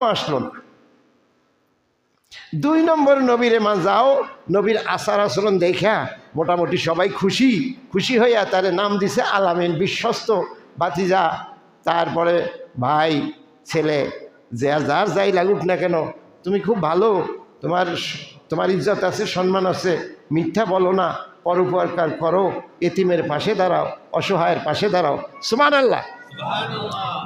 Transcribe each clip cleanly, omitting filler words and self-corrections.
আসলো না। 2 নম্বর নবীরে মা যাও, নবীর আচার আচরণ দেখা মোটামুটি সবাই খুশি হইয়া তারে নাম দিছে আলামিন, বিশ্বস্ত বাতিজা, তারপরে ভাই ছেলে, যে যার যাই লাগুক না কেন তুমি খুব ভালো, তোমার ইজ্জত আছে, সম্মান আছে, মিথ্যা বলো না, পরোপকার করো, এতিমের পাশে দাঁড়াও, অসহায়ের পাশে দাঁড়াও। সুবহানাল্লাহ।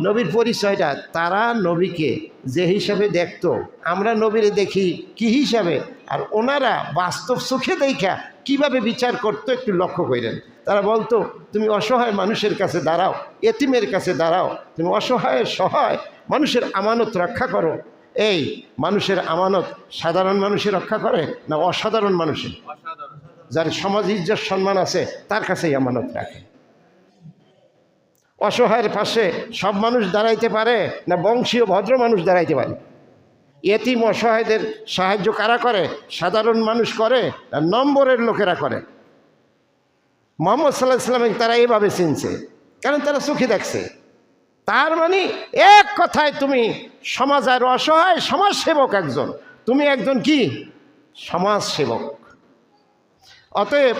নবীর পরিচয়টা তারা নবীকে যে হিসাবে দেখত, আমরা নবীরে দেখি কি হিসাবে, আর ওনারা বাস্তব চোখে দেখা কিভাবে বিচার করতো একটু লক্ষ্য করেন। তারা বলতো তুমি অসহায় মানুষের কাছে দাঁড়াও, এতিমের কাছে দাঁড়াও, তুমি অসহায়ের সহায় মানুষের আমানত রক্ষা করো। এই মানুষের আমানত সাধারণ মানুষের রক্ষা করে না অসাধারণ মানুষের? যার সমাজ ইজ্জত সম্মান আছে তার কাছেই আমানত রাখে। অসহায়ের পাশে সব মানুষ দাঁড়াইতে পারে না বংশীয় ভদ্র মানুষ দাঁড়াইতে পারে? এতিম অসহায়দের সাহায্য কারা করে? সাধারণ মানুষ করে না নম্বরের লোকেরা করে? মুহাম্মদ সাল্লাল্লাহু আলাইহি ওয়াসাল্লাম তারা এভাবে চিনছে, কারণ তারা চোখে দেখছে। তার মানে এক কথায় তুমি সমাজের অসহায় সমাজসেবক একজন, তুমি একজন কি সমাজসেবক। অতএব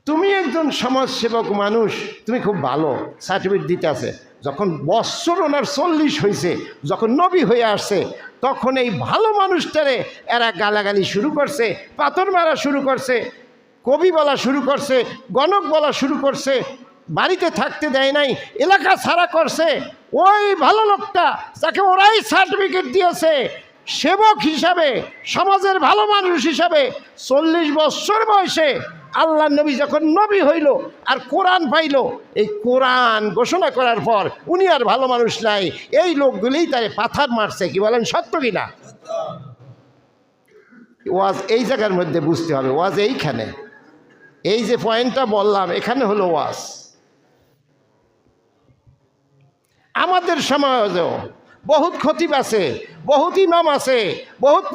তুমি একজন সমাজসেবক মানুষ, তুমি খুব ভালো, সার্টিফিকেট দিতে আছে। যখন বৎসর ওনার 40 হয়েছে, যখন নবী হয়ে আসছে, তখন এই ভালো মানুষটারে এরা গালাগালি শুরু করছে, পাথর মারা শুরু করছে, কবি বলা শুরু করছে, গণক বলা শুরু করছে, বাড়িতে থাকতে দেয় নাই, এলাকা ছাড়া করছে। ওই ভালো লোকটা যাকে ওরাই সার্টিফিকেট দিয়েছে সেবক হিসাবে, সমাজের ভালো মানুষ হিসাবে, 40 বৎসর বয়সে আল্লাহ নবী যখন নবী হইল আর কোরআন পাইল, এই কোরআন ঘোষণা করার পর উনি আর ভালো মানুষ নাই, এই লোকগুলিই তারে পাথর মারছে। কি বলেন, সত্য কিনা? ওয়াজ এই জায়গার মধ্যে বুঝতে হবে, ওয়াজ এইখানে, এই যে পয়েন্টটা বললাম এখানে হলো ওয়াজ। আমাদের সমাজেও বহুত খতিব আছে, বহুত ইমাম আছে, বহুত